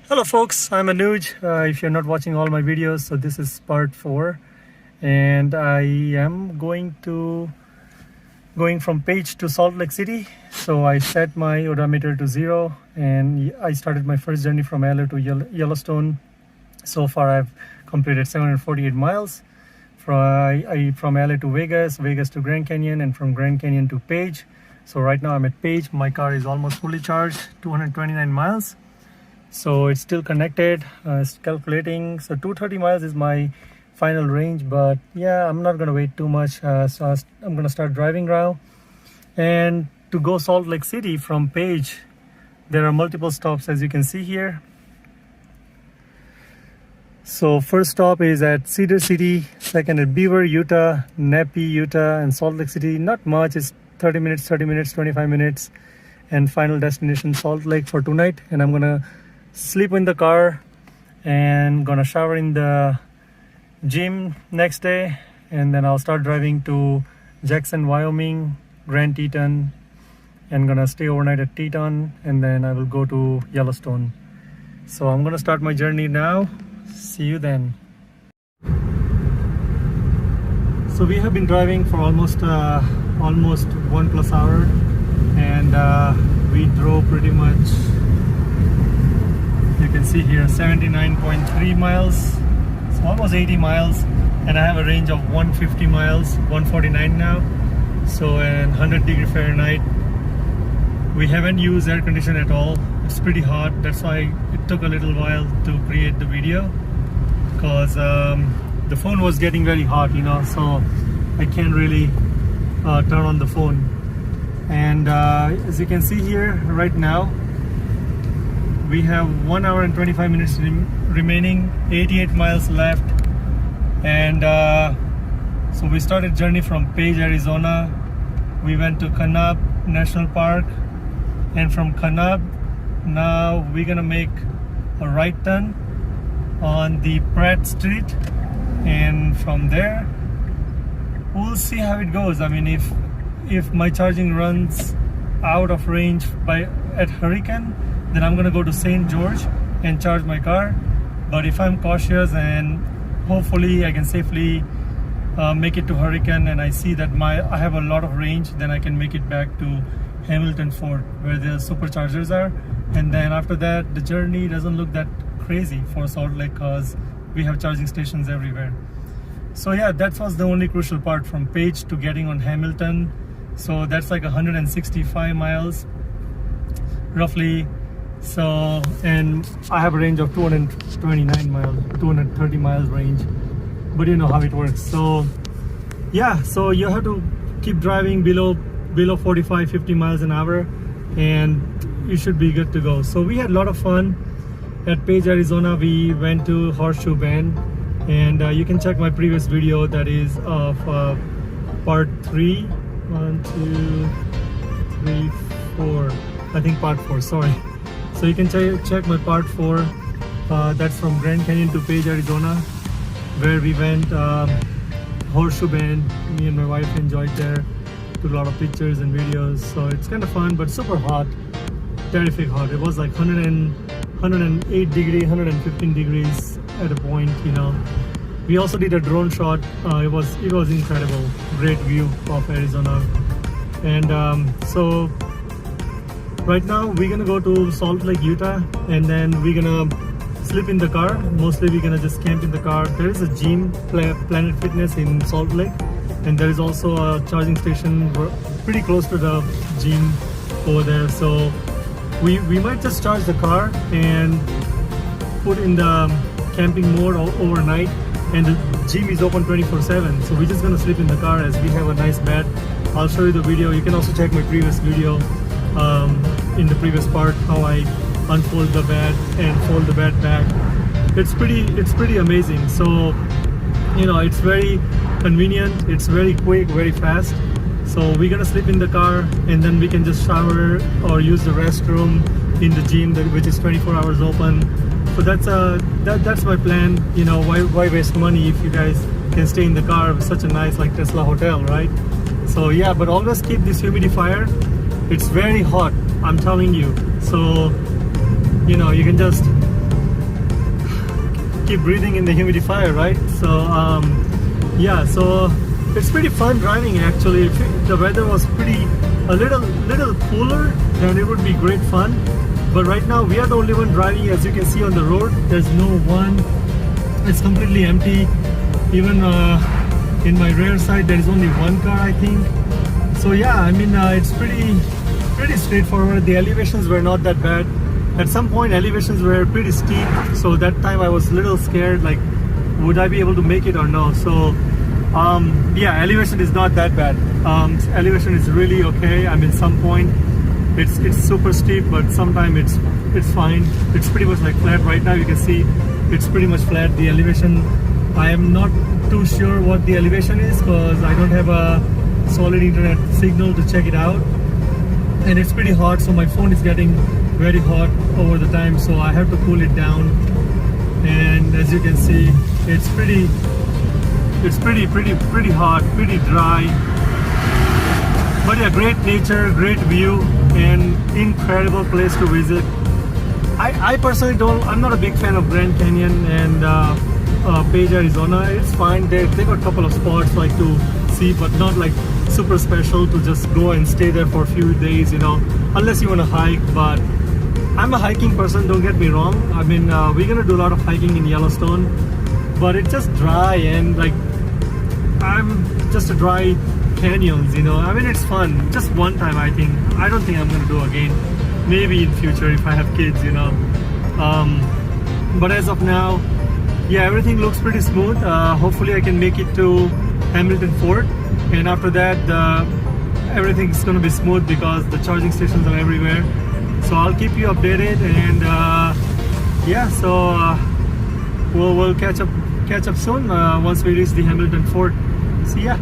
Hello folks, I'm Anuj. If you're not watching all my videos, so this is part 4 and I am going from Page to Salt Lake City. So I set my odometer to 0 and I started my first journey from LA to Yellowstone. So far I've completed 748 miles from LA to Vegas to Grand Canyon, and from Grand Canyon to Page. So right now I'm at Page. My car is almost fully charged, 229 miles. So it's still connected. It's calculating. So 230 miles is my final range, but yeah, I'm not gonna wait too much. So I'm gonna start driving now. And to go Salt Lake City from Page, there are multiple stops as you can see here. So first stop is at Cedar City, second at Beaver, Utah, Nappy, Utah, and Salt Lake City. Not much, it's 30 minutes, 25 minutes. And final destination Salt Lake for tonight. And I'm gonna sleep in the car and gonna shower in the gym next day, and then I'll start driving to Jackson, Wyoming, Grand Teton, and gonna stay overnight at Teton, and then I will go to Yellowstone. So I'm gonna start my journey now. See you then. So we have been driving for almost 1+ hour, and we drove pretty much, you can see here, 79.3 miles, so almost 80 miles, and I have a range of 150 miles, 149 now. So in 100-degree Fahrenheit. We haven't used air conditioning at all. It's pretty hot. That's why it took a little while to create the video, because the phone was getting very hot, so I can't really turn on the phone. And as you can see here right now, we have 1 hour and 25 minutes remaining, 88 miles left. And so we started journey from Page, Arizona. We went to Kanab National Park, and from Kanab now we're gonna make a right turn on the Pratt Street, and from there we'll see how it goes. I mean, if my charging runs out of range at Hurricane, then I'm gonna go to St. George and charge my car. But if I'm cautious and hopefully I can safely make it to Hurricane, and I see that I have a lot of range, then I can make it back to Hamilton Fort where the superchargers are. And then after that, the journey doesn't look that crazy for Salt Lake because we have charging stations everywhere. So yeah, that was the only crucial part, from Page to getting on Hamilton. So that's like 165 miles roughly. So, and I have a range of 229 miles, 230 miles range, but you know how it works. So yeah, so you have to keep driving below 45-50 miles an hour, and you should be good to go. So we had a lot of fun at Page, Arizona. We went to Horseshoe Bend, and you can check my previous video, that is of part 3. 1, 2, 3, 4. I think part 4, sorry. So you can check my part 4. That's from Grand Canyon to Page, Arizona, where we went Horseshoe Bend. Me and my wife enjoyed there. Took a lot of pictures and videos. So it's kind of fun, but super hot, terrific hot. It was like 108 degrees, 115 degrees at a point. We also did a drone shot. It was incredible, great view of Arizona. And so right now we're gonna go to Salt Lake, Utah, and then we're gonna sleep in the car. Mostly we're gonna just camp in the car. There is a gym, Planet Fitness, in Salt Lake, and there is also a charging station pretty close to the gym over there. So we might just charge the car and put in the camping mode overnight, and the gym is open 24/7. So we're just gonna sleep in the car as we have a nice bed. I'll show you the video. You can also check my previous video in the previous part, how I unfold the bed and fold the bed back. It's pretty amazing. So it's very convenient, it's very quick, very fast. So we're gonna sleep in the car, and then we can just shower or use the restroom in the gym, which is 24 hours open. So that's my plan. Why waste money if you guys can stay in the car with such a nice Tesla hotel, right? So yeah, but always keep this humidifier. It's very hot, I'm telling you. So you can just keep breathing in the humidifier, right? So yeah, so it's pretty fun driving actually. If the weather was a little cooler, then it would be great fun. But right now we are the only one driving. As you can see on the road, there's no one. It's completely empty. Even in my rear side, there is only one car, I think. So yeah, I mean, it's pretty straightforward. The elevations were not that bad. At some point, elevations were pretty steep. So that time I was a little scared, like, would I be able to make it or no? So yeah, elevation is not that bad. Elevation is really okay. I mean, some point it's super steep, but sometimes it's fine. It's pretty much like flat. Right now you can see it's pretty much flat. The elevation, I am not too sure what the elevation is because I don't have a solid internet signal to check it out. And it's pretty hot, so my phone is getting very hot over the time, so I have to cool it down. And as you can see, it's pretty hot, pretty dry. But yeah, great nature, great view, and incredible place to visit. I personally I'm not a big fan of Grand Canyon and Page, Arizona. It's fine. They got a couple of spots like to see, but not like super special to just go and stay there for a few days, you know, unless you want to hike. But I'm a hiking person, don't get me wrong. I mean, we're gonna do a lot of hiking in Yellowstone, but it's just dry and like I'm just a dry canyons, you know. I mean, it's fun. Just one time, I think. I don't think I'm gonna do again. Maybe in future if I have kids, you know. But as of now, yeah, everything looks pretty smooth. Hopefully I can make it to Hamilton Fort, and after that everything's gonna be smooth because the charging stations are everywhere. So I'll keep you updated, and yeah, so we'll catch up soon once we reach the Hamilton Fort. See ya.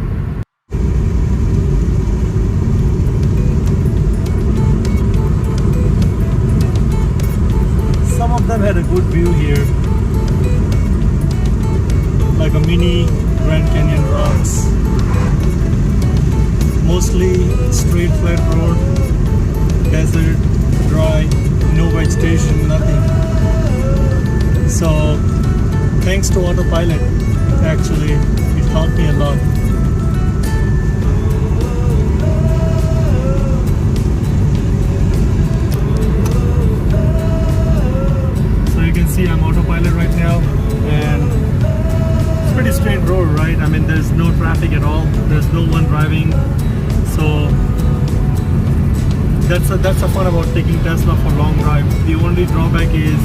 Some of them had a good view here, like a mini Grand Canyon rocks. Mostly straight flat road, desert, dry, no vegetation, nothing. So thanks to autopilot, actually it helped me a lot. So you can see I'm autopilot right now, and it's pretty straight road, right? I mean, there's no traffic at all, there's no one driving. So that's the fun about taking Tesla for long drive. The only drawback is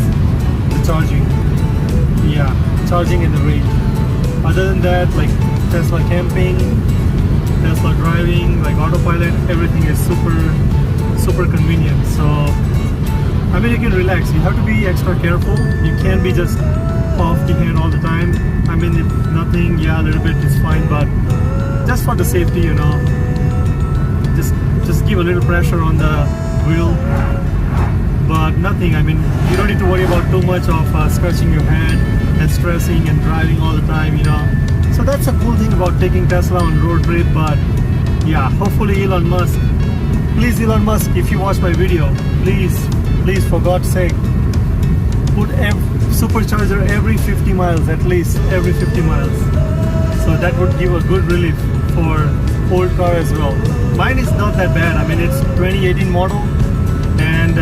the charging. Yeah, charging and the range. Other than that, like Tesla camping, Tesla driving, like autopilot, everything is super convenient. So I mean, you can relax. You have to be extra careful. You can't be just off the hand all the time. I mean, if nothing, yeah, a little bit is fine, but just for the safety, you know, just give a little pressure on the wheel, but nothing. I mean, you don't need to worry about too much of scratching your head and stressing and driving all the time, you know. So that's a cool thing about taking Tesla on road trip. But yeah, hopefully Elon Musk, please Elon Musk, if you watch my video, please for God's sake, put supercharger every 50 miles, at least every 50 miles. So that would give a good relief for old car as well. Mine is not that bad. I mean, it's 2018 model, and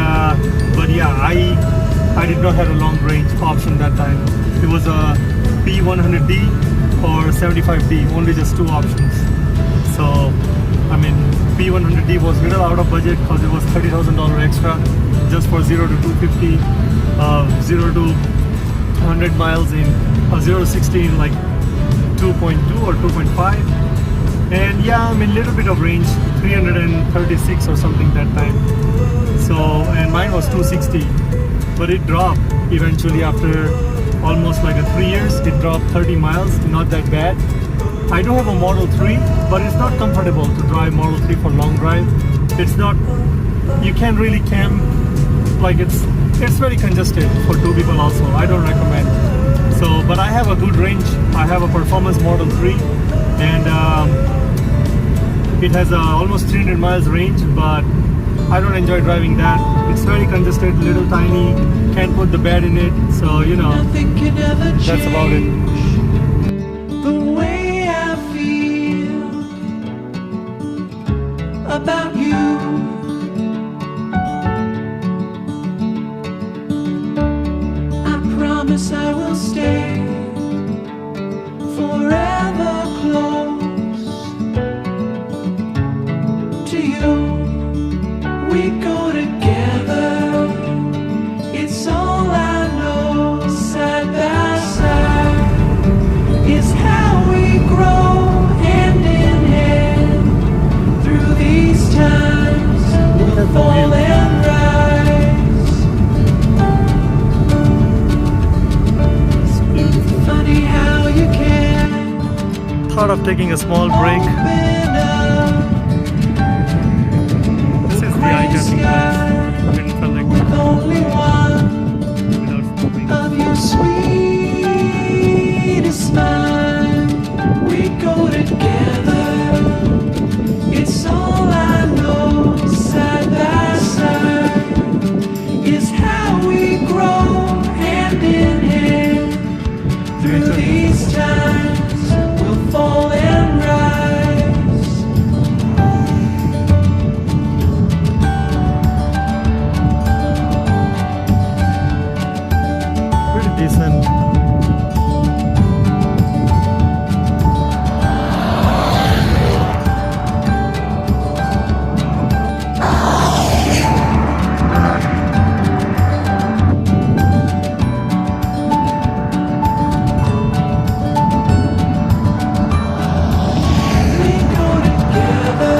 but yeah, I did not have a long range option that time. It was a P100D or 75D, only just two options. So I mean, P100D was a little out of budget because it was $30,000 extra just for 0 to 250, 0 to 100 miles in 0 to 60 in like 2.2 or 2.5. And yeah, I mean, little bit of range, 336 or something that time. So, and mine was 260, but it dropped eventually after almost like 3 years. It dropped 30 miles, not that bad. I do have a Model 3, but it's not comfortable to drive Model 3 for long drive. It's not, you can't really camp, like it's very congested for two people also. I don't recommend. So, but I have a good range. I have a performance Model 3, and it has almost 300 miles range, but I don't enjoy driving that. It's very congested, little tiny, can't put the bed in it, so you know, that's about it. The way I feel about you, I promise I will stay forever close to you. We go together, it's all I know. Side by side is how we grow, hand in hand. Through these times, we'll fall and rise. Funny how you can Thought of taking a small break. open up This is the eye-catching place. Didn't feel like with only one without stopping. of your sweetest smile. We go together, it's all I know. Side by side is how we grow, hand in hand. Through these times, we'll fall and rise. Pretty decent. We go together,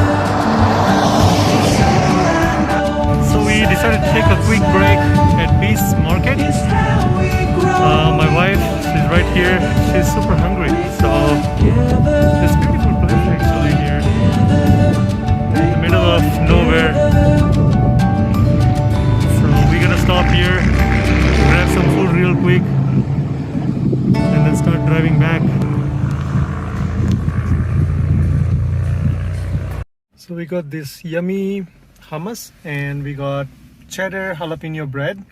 it's all I know. So we decided to take a quick break at Peace Market. It's how we grow My wife, she's right here. She's super hungry. So together. this beautiful place actually here, in the middle of nowhere. So we're gonna stop here, grab some food real quick, and then start driving back. So we got this yummy hummus and we got cheddar jalapeno bread.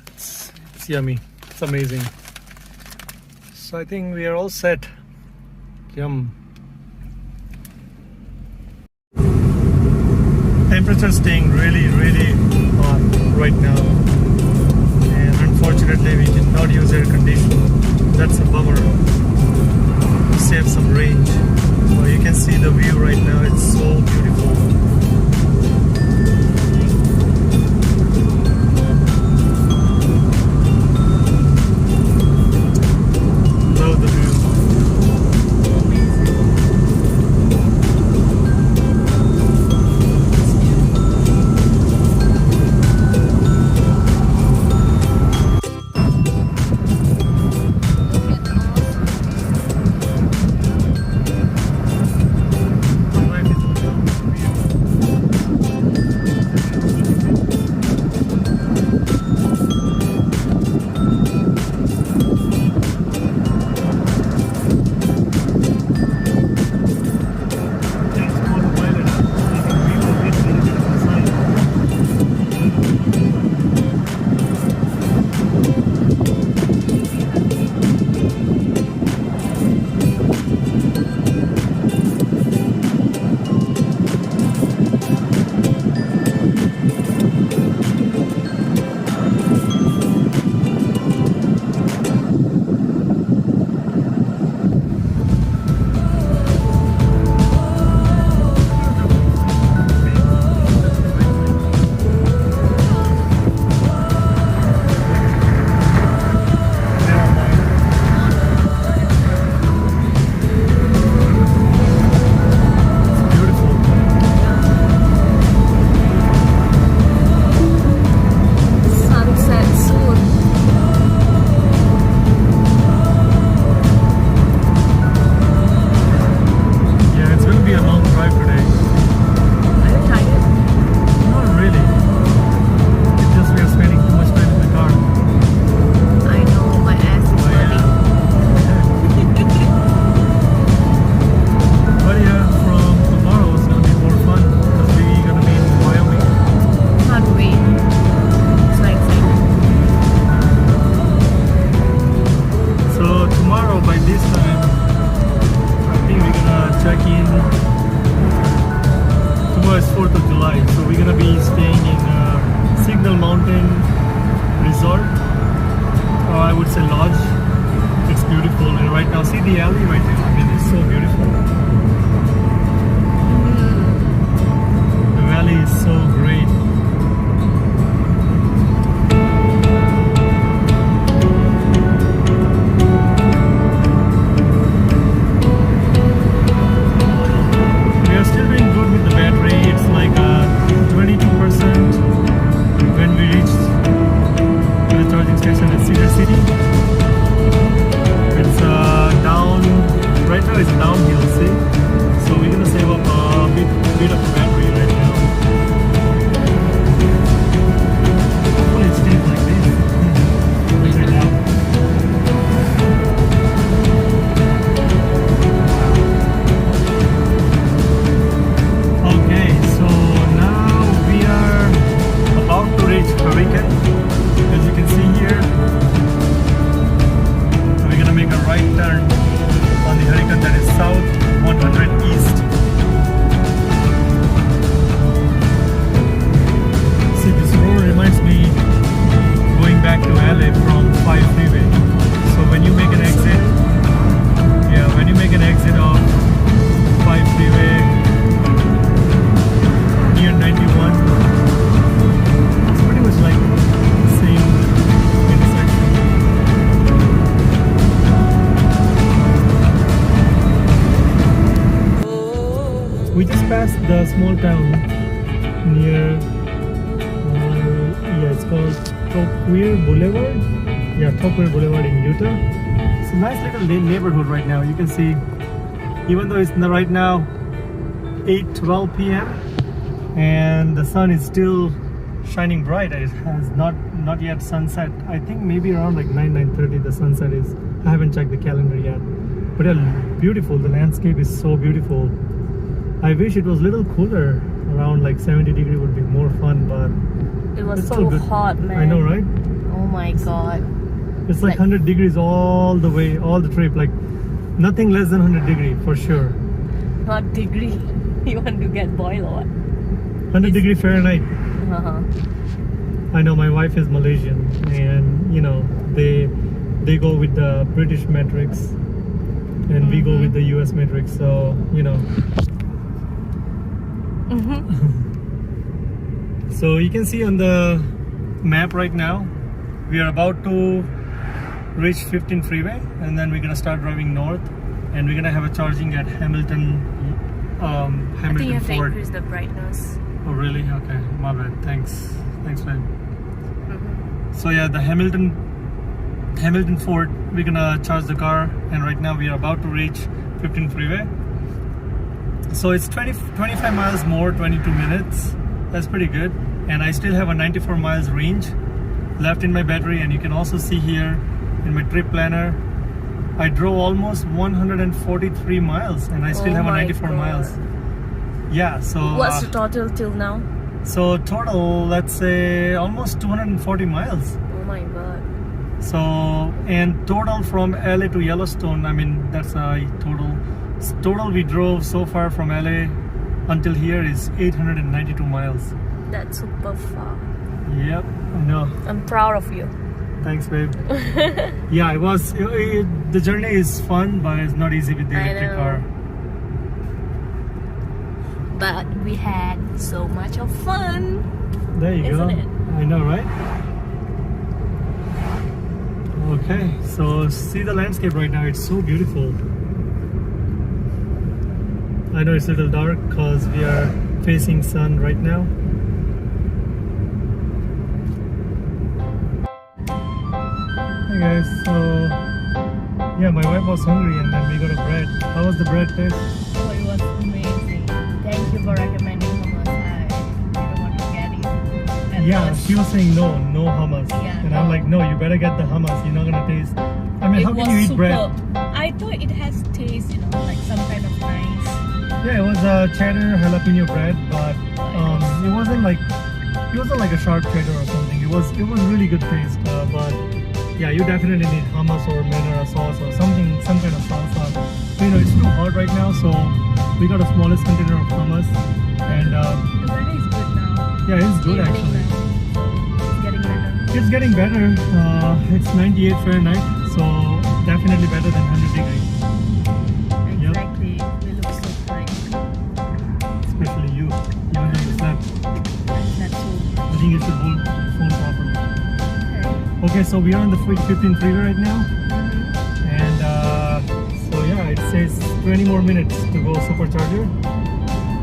It's yummy. It's amazing. So I think we are all set. Yum. Temperature staying really hot right now, and unfortunately we cannot use air conditioning. That's a bummer. To save some range. So you can see the view right now. It's so beautiful. Love the view. My wife is station is Cedar City. It's down, right now it's downhill, see? So we're gonna save up a bit of battery right now. Hopefully it stays like this. Let's check it out. Okay, so now we are about to reach Hurricane. As you can see here, we're gonna make a right turn on the Hurricane that is south 100 east. See, this road reminds me going back to LA from 5 freeway. So when you make an exit, when you make an exit of 5 freeway near 91, it's pretty much like the same intersection. We just passed the small town near, it's called Topweir Boulevard. Yeah, Topweir Boulevard in Utah. It's a nice little neighborhood right now. You can see, even though it's right now 8:12 p.m. and the sun is still shining bright. It has not yet sunset. I think maybe around like 9:30 the sunset is. I haven't checked the calendar yet. But yeah, beautiful. The landscape is so beautiful. I wish it was a little cooler. Around like 70 degree would be more fun, but It was it's all too good. hot, man. I know, right? Oh my god. It's like 100 degrees all the way, all the trip. Like nothing less than 100 degree for sure. Not degree. You want to get boiled or what? 100 degree Fahrenheit. Uh-huh. I know my wife is Malaysian, and you know they go with the British metrics, and we go with the US metrics. So you know. So you can see on the map right now, we are about to reach 15 freeway, and then we're gonna start driving north, and we're gonna have a charging at Hamilton. I think you Hamilton have to Ford. increase the brightness. Oh really? Okay, my bad. Thanks, man. So yeah, the Hamilton Ford, we're gonna charge the car, and right now we are about to reach 15 freeway. So it's 25 miles more, 22 minutes. That's pretty good. And I still have a 94 miles range left in my battery, and you can also see here in my trip planner, I drove almost 143 miles and I still have a 94 miles. Yeah, so What's the total till now? so total, let's say almost 240 miles. Oh my god. So, and total from LA to Yellowstone, I mean, that's a total we drove so far from LA until here is 892 miles. That's super far. Yep, I know. I'm proud of you. Thanks, babe. Yeah, it was. The journey is fun, but it's not easy with the I electric know. car. But we had so much of fun. There you Isn't go. it? I know, right? Okay, so see the landscape right now. It's so beautiful. I know it's a little dark because we are facing sun right now. Hey guys, so yeah, my wife was hungry and then we got a bread. How was the bread taste? Oh, it was amazing. Thank you for recommending hummus. I didn't want to get it. at Yeah, first. she was saying no hummus. Yeah, And no. I'm like, no, you better get the hummus. You're not gonna taste. I mean, It how can was you eat superb. bread? I thought it has taste, like some kind of nice. Yeah, it was a cheddar jalapeno bread, but it wasn't like a sharp cheddar or something. It was really good taste, but yeah, you definitely need hummus or marinara sauce or some kind of salsa. So, it's too hot right now, so we got a smallest container of hummus, and The weather is good now. yeah, it's good Evening actually. now. It's getting better. It's getting better. It's 98 Fahrenheit, so definitely better than 100 degrees. Yep. Exactly. We look so fine. Especially you, even though you slept. That's all. I think you should hold the phone properly. Okay, so we are on the 15 freeway right now, and so yeah, it says 20 more minutes to go supercharger,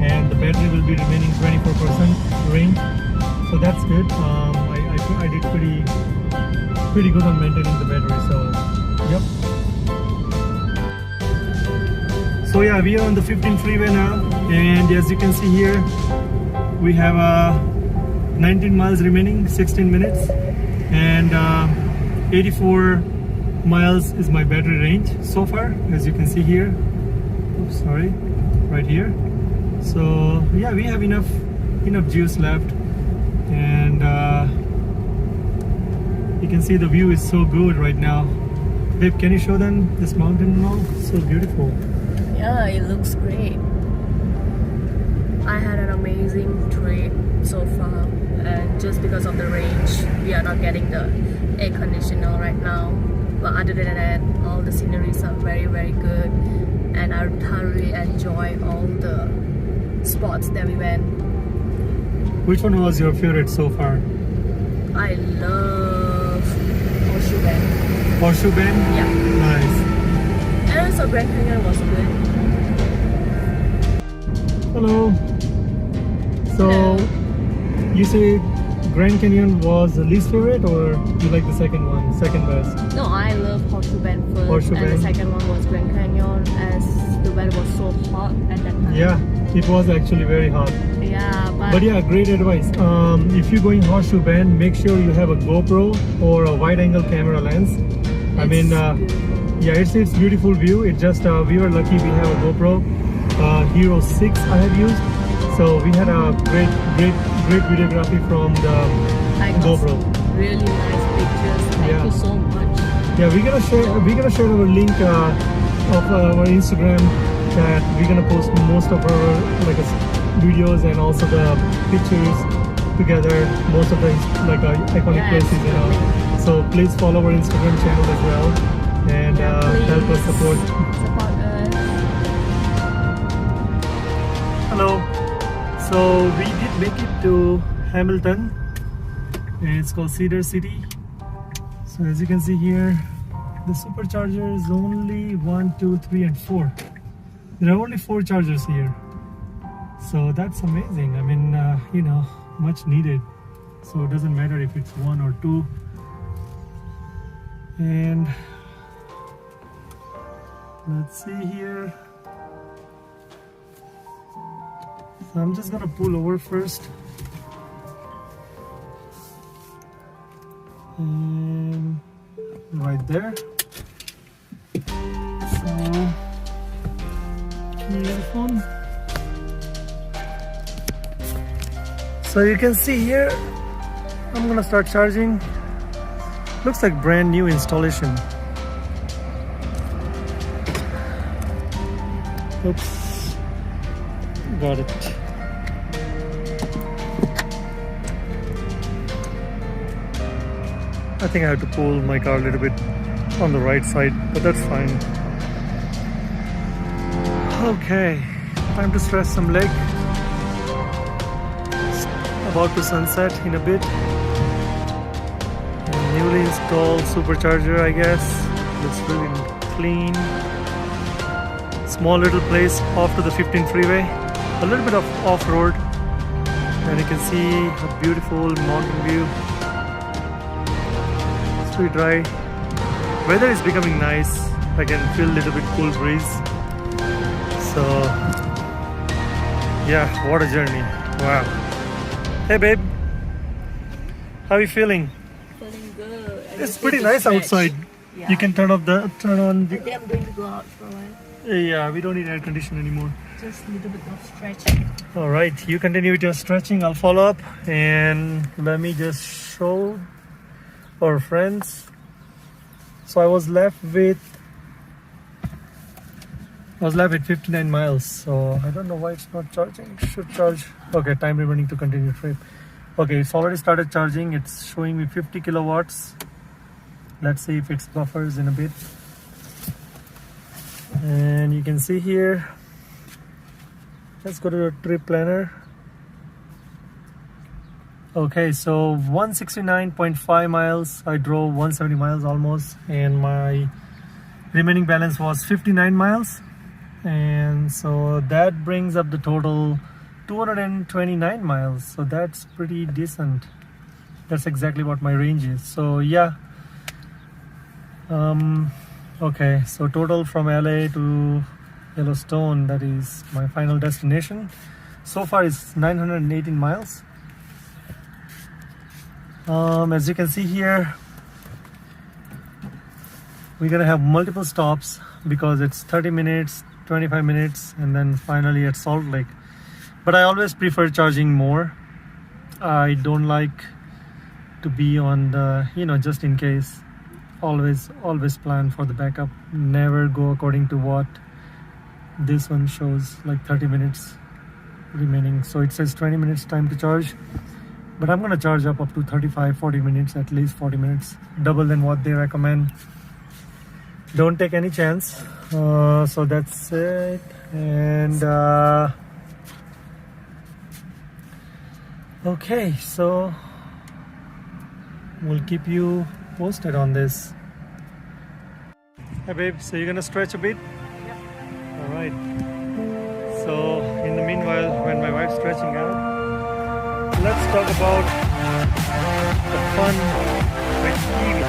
and the battery will be remaining 24% range, so that's good. I did pretty good on maintaining the battery. So, yep. So yeah, we are on the 15 freeway now, and as you can see here, we have 19 miles remaining, 16 minutes, and 84 miles is my battery range so far, as you can see here. Oops, sorry, right here. So yeah, we have enough juice left, and you can see the view is so good right now. Babe, can you show them this mountain and all? So beautiful. Yeah, it looks great. I had an amazing trip so far, and just because of the range, we are not getting the air conditioner right now. But other than that, all the sceneries are very, very good, and I thoroughly enjoy all the spots that we went. Which one was your favorite so far? I love Horseshoe Bend. Horseshoe Bend? Yeah. Nice. And also Grand Teton was good. Hello. So, Hello. you say Grand Canyon was the least favorite, or you like the second one, second best? No, I love Horseshoe Bend first, Horseshoe and Bend. the second one was Grand Canyon, as the weather was so hot at that time. Yeah, it was actually very hot. Yeah, But yeah, great advice. If you're going Horseshoe Bend, make sure you have a GoPro or a wide-angle camera lens. I mean, beautiful. yeah, it's beautiful view. It just we were lucky we have a GoPro Hero 6 I have used, so we had a great videography from the I got GoPro. some really nice pictures. Thank Yeah. you so much. Yeah, we're gonna share our link of our Instagram, that we're gonna post most of our videos and also the pictures together, most of the iconic Yes, places, you know. So please follow our Instagram channel as well, and help us support. Support us. Hello. So we did make it to Hamilton, and it's called Cedar City. So as you can see here, the supercharger is only 1, 2, 3, and 4. There are only 4 chargers here. So that's amazing. I mean, you know, much needed. So it doesn't matter if it's 1 or 2. And let's see here. So I'm just gonna pull over first. And right there. So earphone. So you can see here, I'm gonna start charging. Looks like brand new installation. Oops, got it. I think I have to pull my car a little bit on the right side, but that's fine. Okay, time to stretch some leg. About to sunset in a bit. And newly installed supercharger, I guess. Looks really clean. Small little place off to the 15 freeway. A little bit of off-road. And you can see a beautiful mountain view. It's pretty dry. Weather is becoming nice. I can feel a little bit cool breeze. So yeah, what a journey. Wow. Hey babe, how are you feeling? Feeling good. It's pretty nice outside. Yeah. You can turn on I think I'm going to go out for a while. Yeah, we don't need air conditioning anymore. Just a little bit of stretching. All right, you continue with your stretching. I'll follow up, and let me just show our friends. So I was left with 59 miles. So I don't know why it's not charging. It should charge. Okay, time remaining to continue trip. Okay, it's already started charging. It's showing me 50 kilowatts. Let's see if it buffers in a bit. And you can see here, let's go to the trip planner. Okay, so 169.5 miles. I drove 170 miles almost, and my remaining balance was 59 miles. And so that brings up the total 229 miles. So that's pretty decent. That's exactly what my range is. So yeah, Okay, so total from LA to Yellowstone, that is my final destination. So far is 918 miles. As you can see here, we're gonna have multiple stops because it's 30 minutes, 25 minutes, and then finally at Salt Lake. But I always prefer charging more. I don't like to be on the, just in case. Always plan for the backup. Never go according to what this one shows, like 30 minutes remaining. So it says 20 minutes time to charge, but I'm gonna charge up to 35-40 minutes, at least 40 minutes, double than what they recommend. Don't take any chance. So that's it. And okay, so we'll keep you posted on this. Hey babe, so you're gonna stretch a bit? Yep. All right. So in the meanwhile, when my wife's stretching out, let's talk about the fun with eating.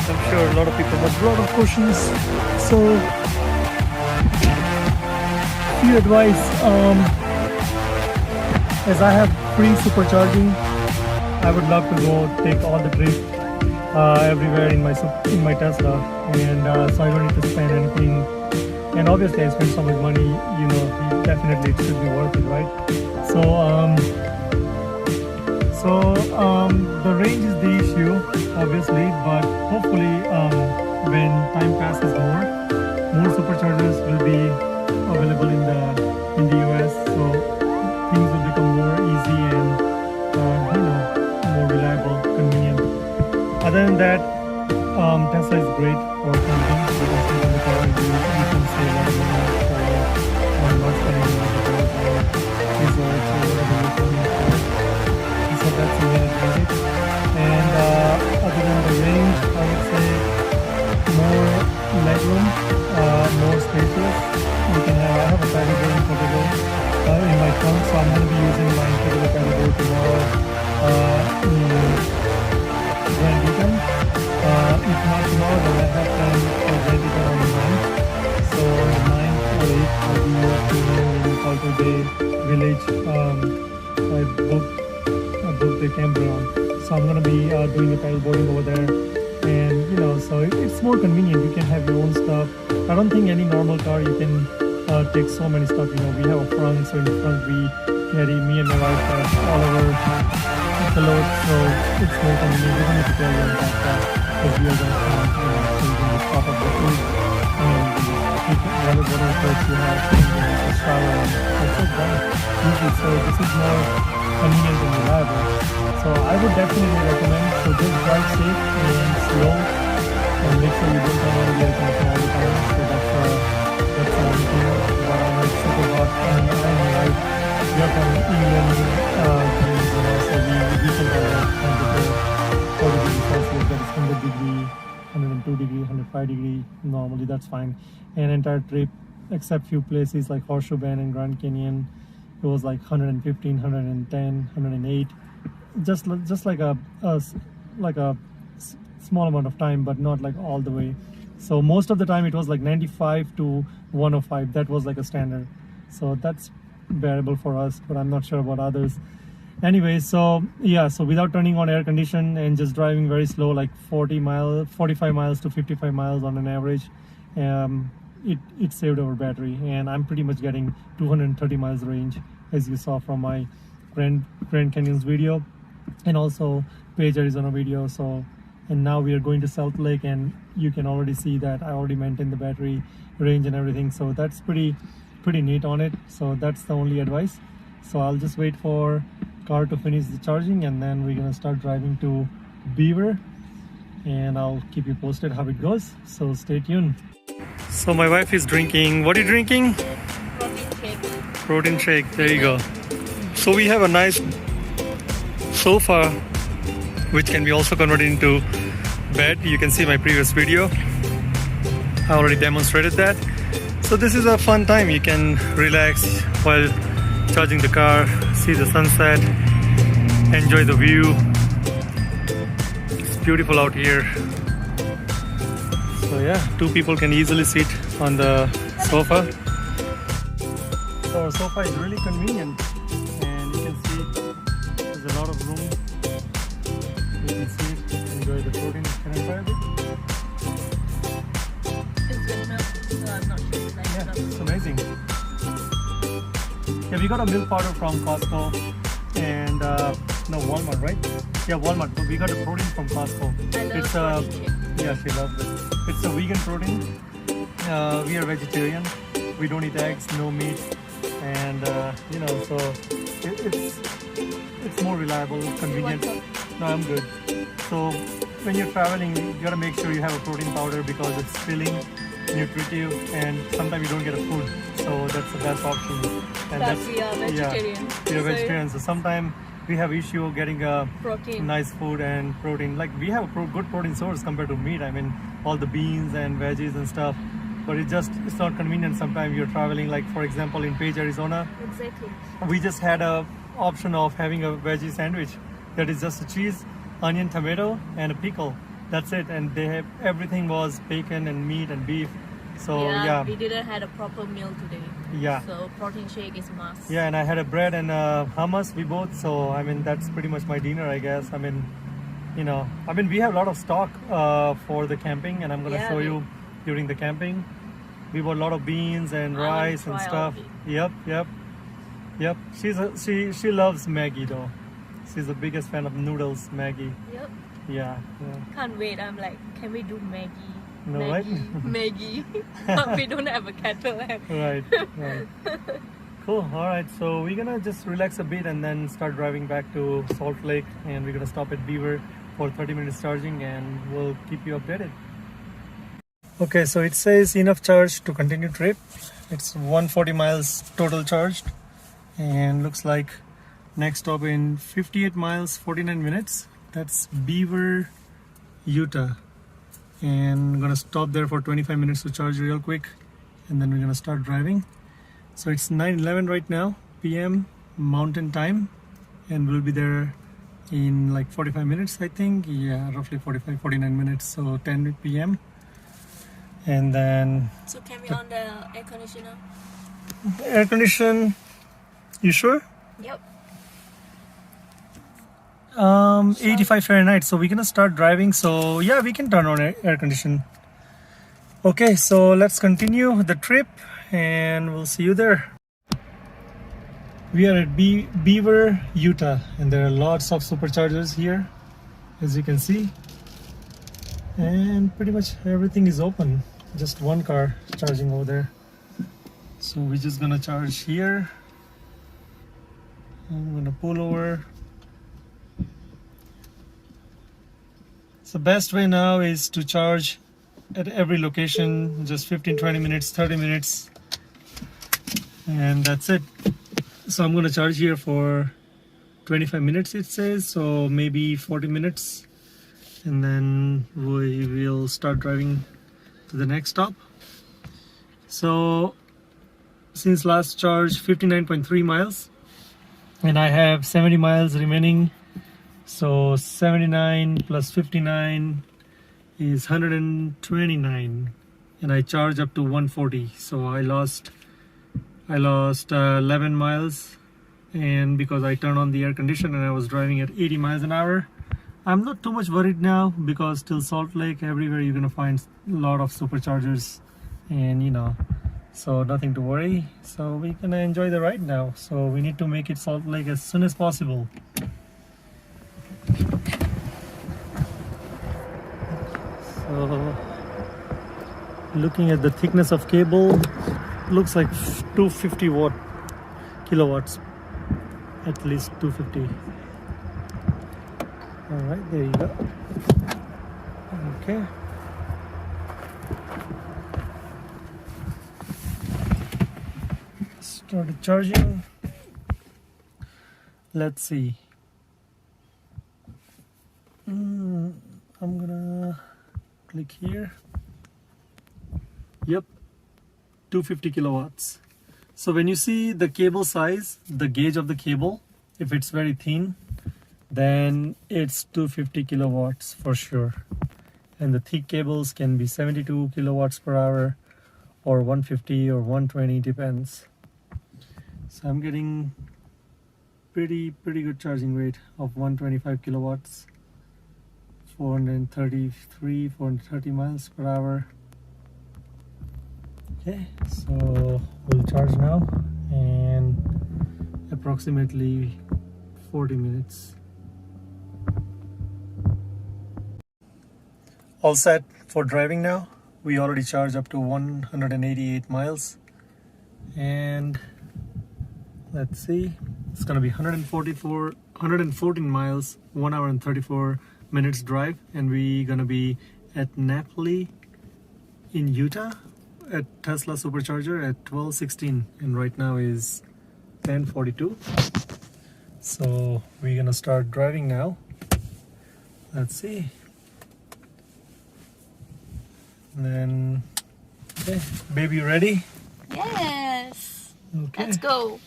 I'm sure a lot of people have a lot of questions. So few advice. As I have free supercharging, I would love to go take all the trips everywhere in my Tesla, and so I don't need to spend anything. And obviously, I spend so much money. Definitely it should be worth it, right? So the range is the issue, obviously, but hopefully, when time passes, more superchargers will be available in the US. So things will become more easy and more reliable, convenient. Other than that, Tesla is great for camping because in the car you can save a lot of money for not spending a lot of hours or resorts or whatever you're planning for. So that's a main advantage. And other than the range, I would say more legroom, more spacious. I have a paddleboard portable in my trunk, so I'm going to be using my incredible paddleboard tomorrow in Grand Teton. If not tomorrow, then I have time for Grand Teton on the 9th. So on the 9th or 8th, I'll be staying in Palto Bay Village. I booked the campground. So I'm going to be doing the paddleboarding over there. And so it's more convenient. You can have your own stuff. I don't think any normal car you can take so many stuff. We have a front, so in the front we carry, me and my wife have all of our pillows, so it's more convenient. We don't need to carry on that because we are going to top up the food and whatever clothes you have, the shower, and that's it done. Easy. So this is more convenient and reliable. So I would definitely recommend. So just drive safe and slow, and make sure you don't turn on the air conditioner all the time. So that's the only thing. But I know it's super hot, and I'm right. We are from England, so we can have that temperature 40 degrees Celsius, that is 100 degree, 102 degree, 105 degree. Normally that's fine. And entire trip, except few places like Horseshoe and Grand Canyon, it was like 115, 110, 108. Just like a small amount of time, but not like all the way. So most of the time it was like 95 to 105. That was like a standard. So that's bearable for us, but I'm not sure about others. Anyway, so yeah, so without turning on air condition and just driving very slow, like 45 miles to 55 miles on an average, it saved our battery, and I'm pretty much getting 230 miles range, as you saw from my Grand Canyons video, and also Page, Arizona video. So, and now we are going to Salt Lake, and you can already see that I already maintained the battery range and everything. So that's pretty neat on it. So that's the only advice. So I'll just wait for car to finish the charging, and then we're gonna start driving to Beaver, and I'll keep you posted how it goes. So stay tuned. So my wife is drinking, what are you drinking? Protein shake. Protein shake, there you go. So we have a nice sofa which can be also converted into bed. You can see my previous video, I already demonstrated that. So this is a fun time. You can relax while charging the car, see the sunset, enjoy the view. It's beautiful out here. So yeah, 2 people can easily sit on the sofa. So our sofa is really convenient, and you can see there's a lot of room. You can sit, enjoy the protein. Can I try a bit? It's good milk, so I'm not sure if Yeah, that's it's amazing. Yeah, we got a milk powder from Costco and no, Walmart, right? Yeah, Walmart. But we got a protein from Costco. I love It's protein shake. yeah, she loves it. It's a vegan protein. We are vegetarian. We don't eat eggs, no meat, and you know, so it's more reliable, convenient. No, I'm good. So when you're traveling, you gotta make sure you have a protein powder because it's filling, nutritive, and sometimes you don't get a food. So that's the best option. And Plus we are vegetarian. Yeah, we are So vegetarian. So sometimes we have issue getting a protein. nice food and protein. Like we have a good protein source compared to meat. I mean, all the beans and veggies and stuff. But it's not convenient. Sometimes you're traveling. Like for example, in Page, Arizona, Exactly. we just had a option of having a veggie sandwich that is just a cheese, onion, tomato, and a pickle. That's it. And they have everything was bacon and meat and beef. So yeah, we didn't have a proper meal today. yeah. So protein shake is must. Yeah, and I had a bread and hummus, we both. So, I mean, that's pretty much my dinner, I guess. I mean, you know, we have a lot of stock for the camping, and I'm going to Yeah, show we- you during the camping. We bought a lot of beans and I wanna rice and try all stuff. of it. Yep. She loves Maggie, though. She's the biggest fan of noodles, Maggie. Yep. Yeah. Can't wait. I'm like, can we do Maggie? No, Maggie, right? Maggie. But we don't have a kettle. Right. Cool. All right. So we're gonna just relax a bit and then start driving back to Salt Lake, and we're gonna stop at Beaver for 30 minutes charging, and we'll keep you updated. Okay. So it says enough charge to continue trip. It's 140 miles total charged, and looks like next stop in 58 miles, 49 minutes. That's Beaver, Utah. And I'm gonna stop there for 25 minutes to charge real quick, and then we're gonna start driving. So it's 9:11 right now p.m. Mountain Time, and we'll be there in like 45 minutes, I think. Yeah, roughly 49 minutes. So 10 p.m. and then So can we on the air conditioner? air condition. You sure? Yep. 85 Fahrenheit. So we're gonna start driving. So yeah, we can turn on air condition. Okay, so let's continue the trip, and we'll see you there. We are at Beaver, Utah, and there are lots of superchargers here, as you can see, and pretty much everything is open. Just one car charging over there. So we're just gonna charge here. I'm gonna pull over. The best way now is to charge at every location, just 15-20 minutes, 30 minutes, and that's it. So I'm going to charge here for 25 minutes, it says, so maybe 40 minutes, and then we will start driving to the next stop. So since last charge, 59.3 miles, and I have 70 miles remaining. So 79 plus 59 is 129, and I charge up to 140. So I lost 11 miles, and because I turned on the air conditioner and I was driving at 80 miles an hour. I'm not too much worried now, because till Salt Lake, everywhere you're gonna find a lot of superchargers, and you know, so nothing to worry. So we're gonna enjoy the ride now. So we need to make it Salt Lake as soon as possible. So looking at the thickness of cable, looks like 250 kilowatts, at least 250. All right, there you go. Okay. Started charging. Let's see. I'm gonna click here. Yep, 250 kilowatts. So when you see the cable size, the gauge of the cable, if it's very thin, then it's 250 kilowatts for sure. and the thick cables can be 72 kilowatts per hour or 150 or 120, depends. So I'm getting pretty good charging rate of 125 kilowatts, 430 miles per hour. Okay, so we'll charge now, and approximately 40 minutes. All set for driving now. We already charged up to 188 miles, and let's see, it's gonna be 114 miles, 1 hour and 34 minutes drive, and we're gonna be at Napoli in Utah at Tesla Supercharger at 12:16, and right now is 10:42. So we're gonna start driving now. Let's see. And then, okay, baby, ready? Yes. Okay. Let's go.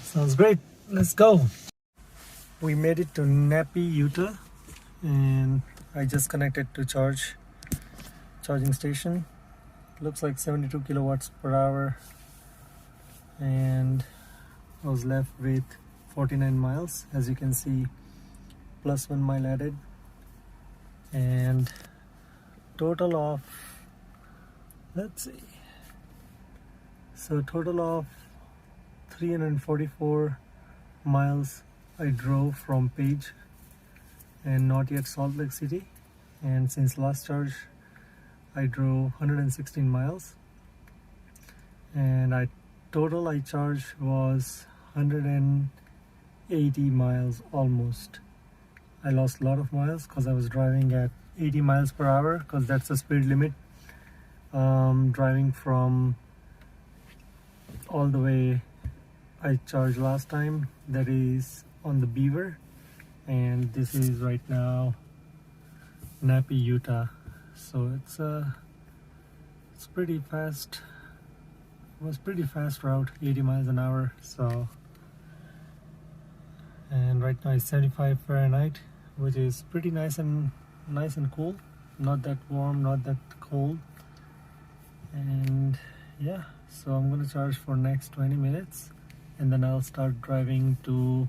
Sounds great. Let's go. We made it to Napi, Utah, and I just connected to charging station. Looks like 72 kilowatts per hour, and I was left with 49 miles, as you can see, plus 1 mile added, and total of, let's see, so total of 344 miles I drove from Page and not yet Salt Lake City, and since last charge I drove 116 miles, and total I charged was 180 miles almost. I lost a lot of miles because I was driving at 80 miles per hour, because that's the speed limit. Driving from all the way I charged last time, that is on the Beaver, and this is right now Napi, Utah. So it's pretty fast. It was pretty fast route, 80 miles an hour. So, and right now it's 75 Fahrenheit, which is pretty nice and cool. Not that warm, not that cold. And yeah, so I'm gonna charge for next 20 minutes, and then I'll start driving to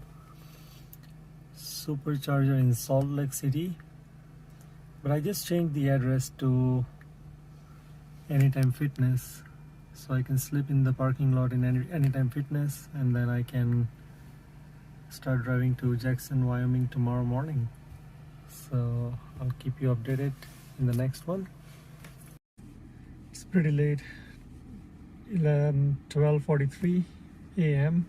Supercharger in Salt Lake City. But I just changed the address to Anytime Fitness, so I can sleep in the parking lot in Anytime Fitness, and then I can start driving to Jackson, Wyoming tomorrow morning. So I'll keep you updated in the next one. It's pretty late, 12:43 a.m.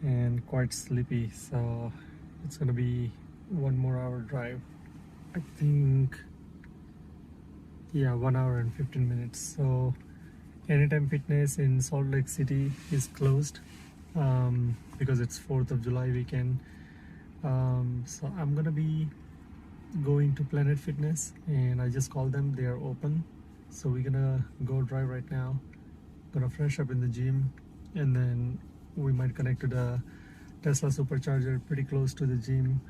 and quite sleepy, so it's gonna be 1 more hour drive. I think, yeah, 1 hour and 15 minutes. So Anytime Fitness in Salt Lake City is closed because it's 4th of July weekend. So I'm gonna be going to Planet Fitness, and I just called them, they are open. So we're gonna go drive right now, gonna fresh up in the gym, and then we might connect to the Tesla Supercharger pretty close to the gym,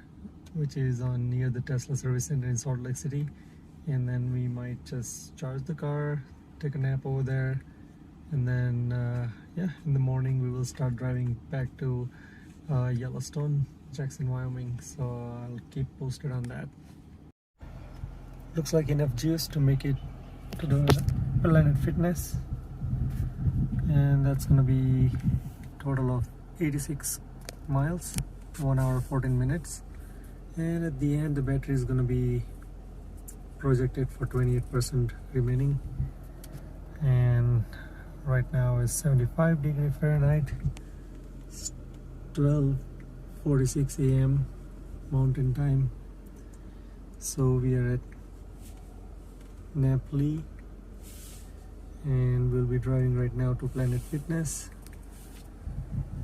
which is on near the Tesla Service Center in Salt Lake City. And then we might just charge the car, take a nap over there, and then yeah, in the morning we will start driving back to Yellowstone, Jackson, Wyoming. So I'll keep posted on that. Looks like enough juice to make it to the Planet Fitness, and that's gonna be total of 86 miles, 1 hour 14 minutes, and at the end the battery is gonna be projected for 28% remaining, and right now is 75 degrees Fahrenheit, 12:46 a.m. Mountain Time. So we are at Napoli, and we'll be driving right now to Planet Fitness.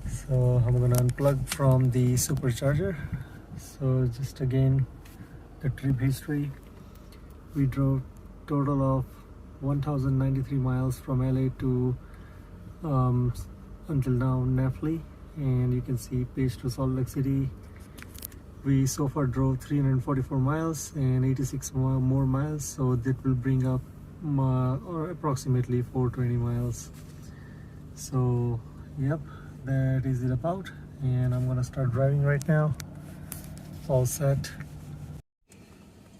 So I'm gonna unplug from the supercharger. So just again, the trip history. We drove total of 1,093 miles from LA to until now Napoli, and you can see Page to Salt Lake City We so far drove 344 miles and 86 more miles, so that will bring up or approximately 420 miles. So yep, that is it about, and I'm gonna start driving right now. All set.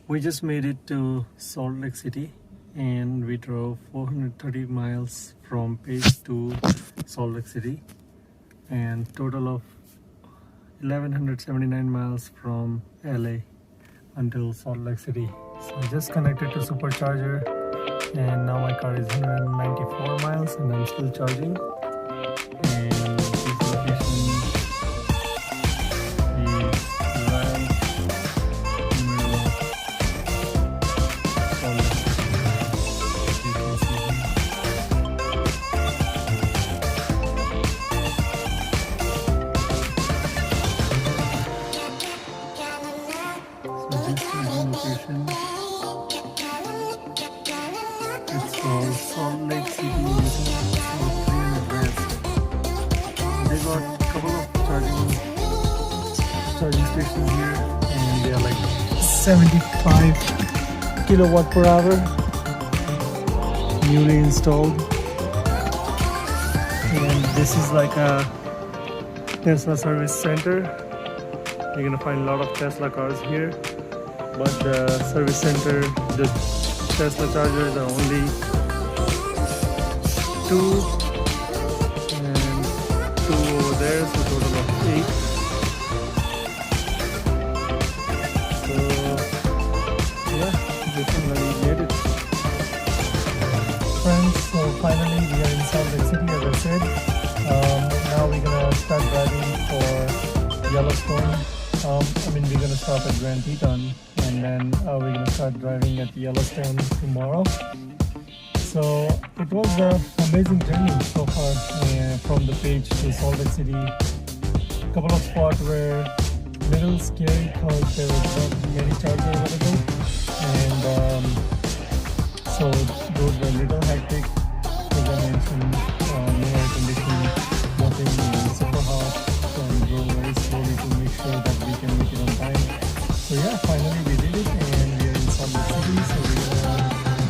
We just made it to Salt Lake City, and we drove 430 miles from Page to Salt Lake City, and total of 1179 miles from LA until Salt Lake City. So I just connected to supercharger, and now my car is 194 miles and I'm still charging. And this location is right in the middle of Salt Lake City. You can see here. Location. It's called Salt Lake City, so 300 West. They got a couple of charging stations here, and they are like 75 kilowatt per hour, newly installed. And this is like a Tesla service center. You're gonna find a lot of Tesla cars here. But the service center, the Tesla chargers are only 2 and 2 over there, so total of 8. So yeah, this is where we made it. Friends, so finally we are in Salt Lake City, as I said. Now we're gonna start driving for Yellowstone. We're gonna stop at Grand Teton, and then we're gonna start driving at Yellowstone tomorrow. So it was an amazing journey so far, from the Page to Salt Lake City. A couple of spots were a little scary because there was not many chargers available, and so those were a little hectic. As I mentioned, no air conditioning, nothing, super hot. So we drove very slowly to make sure that we can make it on time. So yeah, finally we did it, and we are in Salt Lake City. So we're gonna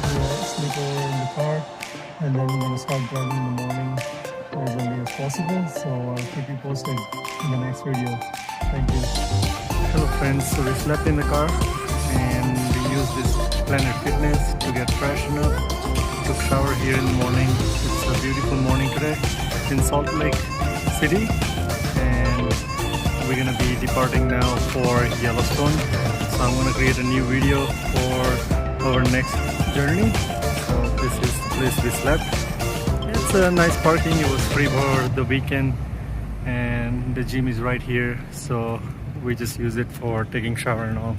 do a sleepover in the car, and then we're gonna start driving in the morning as early as possible. So I'll keep you posted in the next video. Thank you. Hello friends, so we slept in the car and we used this Planet Fitness to get freshened up. Took shower here in the morning. It's a beautiful morning today in Salt Lake City, and we're gonna be departing now for Yellowstone. So I'm gonna create a new video for our next journey. So this is the place we slept. It's a nice parking. It was free for the weekend, and the gym is right here, so we just use it for taking shower and all.